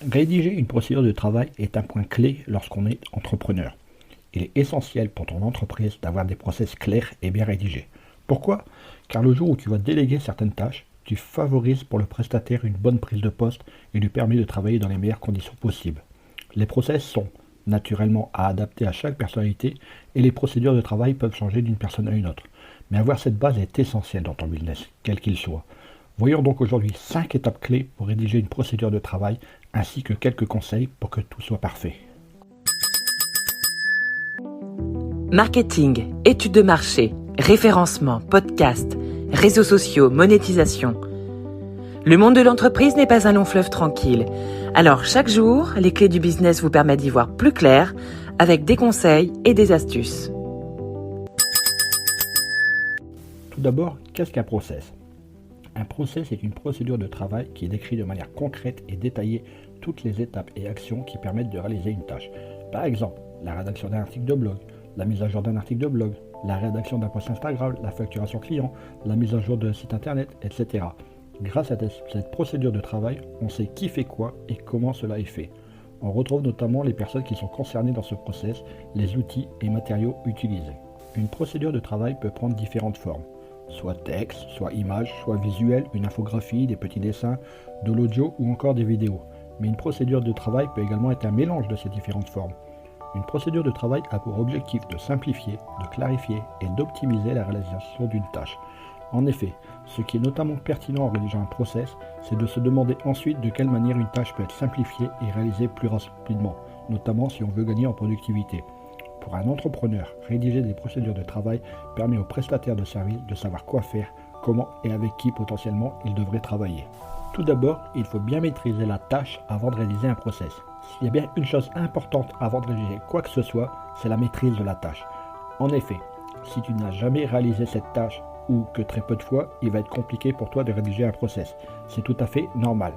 Rédiger une procédure de travail est un point clé lorsqu'on est entrepreneur. Il est essentiel pour ton entreprise d'avoir des process clairs et bien rédigés. Pourquoi? Car le jour où tu vas déléguer certaines tâches, tu favorises pour le prestataire une bonne prise de poste et lui permets de travailler dans les meilleures conditions possibles. Les process sont naturellement à adapter à chaque personnalité et les procédures de travail peuvent changer d'une personne à une autre. Mais avoir cette base est essentiel dans ton business, quel qu'il soit. Voyons donc aujourd'hui 5 étapes clés pour rédiger une procédure de travail ainsi que quelques conseils pour que tout soit parfait. Marketing, études de marché, référencement, podcast, réseaux sociaux, monétisation. Le monde de l'entreprise n'est pas un long fleuve tranquille. Alors chaque jour, les clés du business vous permettent d'y voir plus clair avec des conseils et des astuces. Tout d'abord, qu'est-ce qu'un process? Un process est une procédure de travail qui décrit de manière concrète et détaillée toutes les étapes et actions qui permettent de réaliser une tâche. Par exemple, la rédaction d'un article de blog, la mise à jour d'un article de blog, la rédaction d'un post Instagram, la facturation client, la mise à jour d'un site internet, etc. Grâce à cette procédure de travail, on sait qui fait quoi et comment cela est fait. On retrouve notamment les personnes qui sont concernées dans ce process, les outils et matériaux utilisés. Une procédure de travail peut prendre différentes formes. Soit texte, soit image, soit visuel, une infographie, des petits dessins, de l'audio ou encore des vidéos. Mais une procédure de travail peut également être un mélange de ces différentes formes. Une procédure de travail a pour objectif de simplifier, de clarifier et d'optimiser la réalisation d'une tâche. En effet, ce qui est notamment pertinent en rédigeant un process, c'est de se demander ensuite de quelle manière une tâche peut être simplifiée et réalisée plus rapidement, notamment si on veut gagner en productivité. Pour un entrepreneur, rédiger des procédures de travail permet aux prestataires de services de savoir quoi faire, comment et avec qui potentiellement ils devraient travailler. Tout d'abord, il faut bien maîtriser la tâche avant de réaliser un process. S'il y a bien une chose importante avant de rédiger quoi que ce soit, c'est la maîtrise de la tâche. En effet, si tu n'as jamais réalisé cette tâche ou que très peu de fois, il va être compliqué pour toi de rédiger un process. C'est tout à fait normal.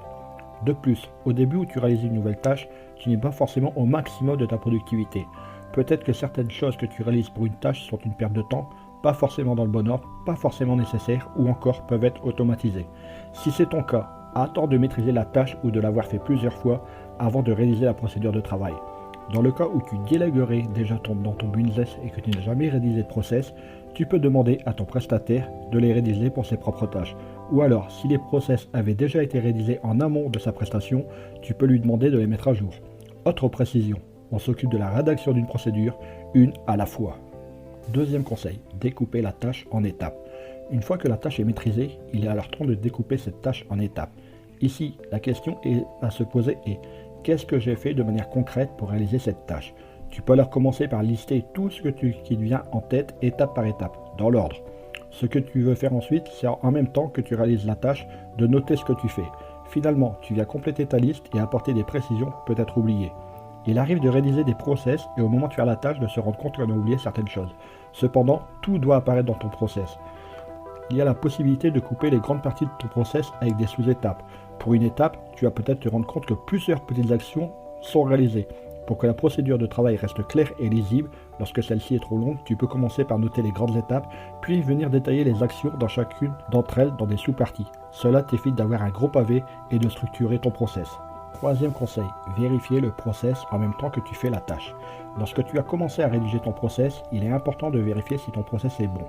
De plus, au début où tu réalises une nouvelle tâche, tu n'es pas forcément au maximum de ta productivité. Peut-être que certaines choses que tu réalises pour une tâche sont une perte de temps, pas forcément dans le bon ordre, pas forcément nécessaires ou encore peuvent être automatisées. Si c'est ton cas, attends de maîtriser la tâche ou de l'avoir fait plusieurs fois avant de réaliser la procédure de travail. Dans le cas où tu délèguerais déjà dans ton business et que tu n'as jamais rédigé de process, tu peux demander à ton prestataire de les rédiger pour ses propres tâches. Ou alors, si les process avaient déjà été rédigés en amont de sa prestation, tu peux lui demander de les mettre à jour. Autre précision, on s'occupe de la rédaction d'une procédure, une à la fois. Deuxième conseil, découper la tâche en étapes. Une fois que la tâche est maîtrisée, il est alors temps de découper cette tâche en étapes. Ici, la question à se poser est: qu'est-ce que j'ai fait de manière concrète pour réaliser cette tâche? Tu peux alors commencer par lister tout ce qui te vient en tête étape par étape, dans l'ordre. Ce que tu veux faire ensuite, c'est en même temps que tu réalises la tâche, de noter ce que tu fais. Finalement, tu viens compléter ta liste et apporter des précisions peut-être oubliées. Il arrive de réaliser des process et au moment de faire la tâche de se rendre compte qu'on a oublié certaines choses. Cependant, tout doit apparaître dans ton process. Il y a la possibilité de couper les grandes parties de ton process avec des sous-étapes. Pour une étape, tu vas peut-être te rendre compte que plusieurs petites actions sont réalisées. Pour que la procédure de travail reste claire et lisible, lorsque celle-ci est trop longue, tu peux commencer par noter les grandes étapes, puis venir détailler les actions dans chacune d'entre elles dans des sous-parties. Cela t'évite d'avoir un gros pavé et de structurer ton process. Troisième conseil, vérifier le process en même temps que tu fais la tâche. Lorsque tu as commencé à rédiger ton process, il est important de vérifier si ton process est bon.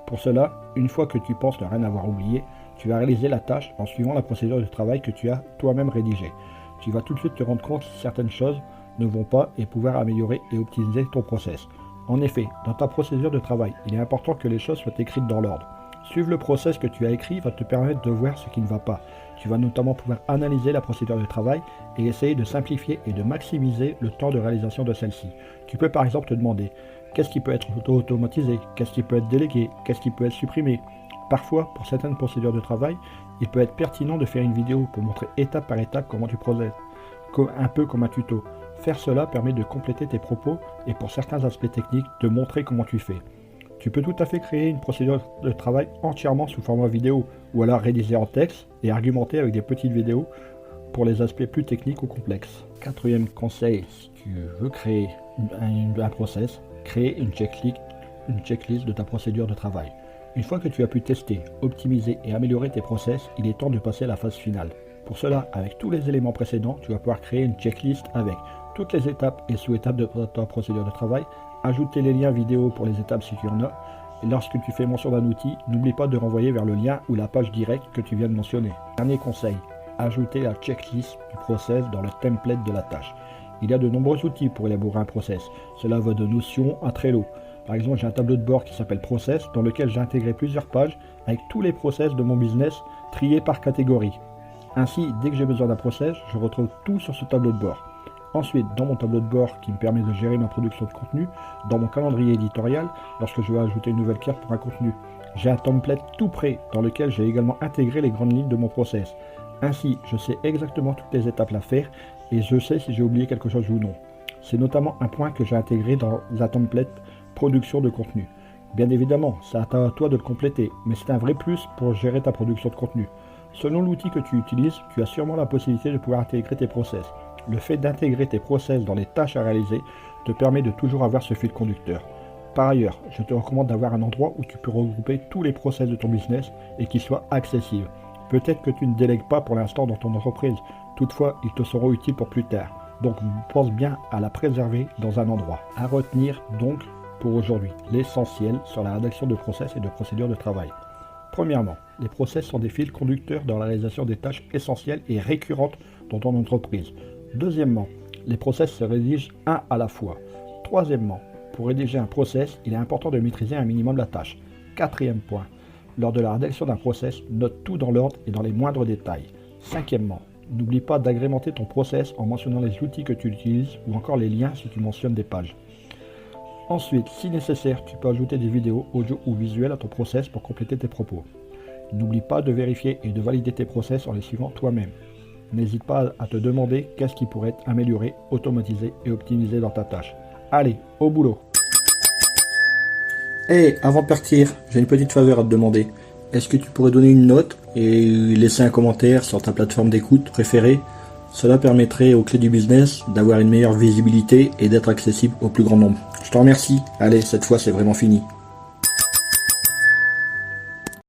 Pour cela, une fois que tu penses ne rien avoir oublié, tu vas réaliser la tâche en suivant la procédure de travail que tu as toi-même rédigée. Tu vas tout de suite te rendre compte si certaines choses ne vont pas et pouvoir améliorer et optimiser ton process. En effet, dans ta procédure de travail, il est important que les choses soient écrites dans l'ordre. Suivre le process que tu as écrit va te permettre de voir ce qui ne va pas. Tu vas notamment pouvoir analyser la procédure de travail et essayer de simplifier et de maximiser le temps de réalisation de celle-ci. Tu peux par exemple te demander: qu'est-ce qui peut être automatisé? Qu'est-ce qui peut être délégué? Qu'est-ce qui peut être supprimé? Parfois, pour certaines procédures de travail, il peut être pertinent de faire une vidéo pour montrer étape par étape comment tu procèdes, un peu comme un tuto. Faire cela permet de compléter tes propos et pour certains aspects techniques, de montrer comment tu fais. Tu peux tout à fait créer une procédure de travail entièrement sous format vidéo ou alors rédiger en texte et argumenter avec des petites vidéos pour les aspects plus techniques ou complexes. Quatrième conseil, si tu veux créer un process, créer une checklist de ta procédure de travail. Une fois que tu as pu tester, optimiser et améliorer tes process, il est temps de passer à la phase finale. Pour cela, avec tous les éléments précédents, tu vas pouvoir créer une checklist avec toutes les étapes et sous-étapes de ta procédure de travail, ajouter les liens vidéo pour les étapes si tu en as, et lorsque tu fais mention d'un outil, n'oublie pas de renvoyer vers le lien ou la page directe que tu viens de mentionner. Dernier conseil, ajouter la checklist du process dans le template de la tâche. Il y a de nombreux outils pour élaborer un process. Cela va de Notion à Trello. Par exemple, j'ai un tableau de bord qui s'appelle Process, dans lequel j'ai intégré plusieurs pages avec tous les process de mon business triés par catégorie. Ainsi, dès que j'ai besoin d'un process, je retrouve tout sur ce tableau de bord. Ensuite, dans mon tableau de bord qui me permet de gérer ma production de contenu, dans mon calendrier éditorial, lorsque je vais ajouter une nouvelle carte pour un contenu, j'ai un template tout prêt dans lequel j'ai également intégré les grandes lignes de mon process. Ainsi, je sais exactement toutes les étapes à faire et je sais si j'ai oublié quelque chose ou non. C'est notamment un point que j'ai intégré dans la template production de contenu. Bien évidemment, c'est à toi de le compléter, mais c'est un vrai plus pour gérer ta production de contenu. Selon l'outil que tu utilises, tu as sûrement la possibilité de pouvoir intégrer tes process. Le fait d'intégrer tes process dans les tâches à réaliser te permet de toujours avoir ce fil conducteur. Par ailleurs, je te recommande d'avoir un endroit où tu peux regrouper tous les process de ton business et qui soit accessible. Peut-être que tu ne délègues pas pour l'instant dans ton entreprise, toutefois ils te seront utiles pour plus tard. Donc pense bien à la préserver dans un endroit. À retenir donc pour aujourd'hui l'essentiel sur la rédaction de process et de procédures de travail. Premièrement, les process sont des fils conducteurs dans la réalisation des tâches essentielles et récurrentes dans ton entreprise. Deuxièmement, les process se rédigent un à la fois. Troisièmement, pour rédiger un process, il est important de maîtriser un minimum la tâche. Quatrième point, lors de la rédaction d'un process, note tout dans l'ordre et dans les moindres détails. Cinquièmement, n'oublie pas d'agrémenter ton process en mentionnant les outils que tu utilises ou encore les liens si tu mentionnes des pages. Ensuite, si nécessaire, tu peux ajouter des vidéos, audio ou visuels à ton process pour compléter tes propos. N'oublie pas de vérifier et de valider tes process en les suivant toi-même. N'hésite pas à te demander qu'est-ce qui pourrait être amélioré, automatisé et optimisé dans ta tâche. Allez, au boulot! Hey, avant de partir, j'ai une petite faveur à te demander. Est-ce que tu pourrais donner une note et laisser un commentaire sur ta plateforme d'écoute préférée? Cela permettrait aux clés du business d'avoir une meilleure visibilité et d'être accessible au plus grand nombre. Je te remercie. Allez, cette fois c'est vraiment fini.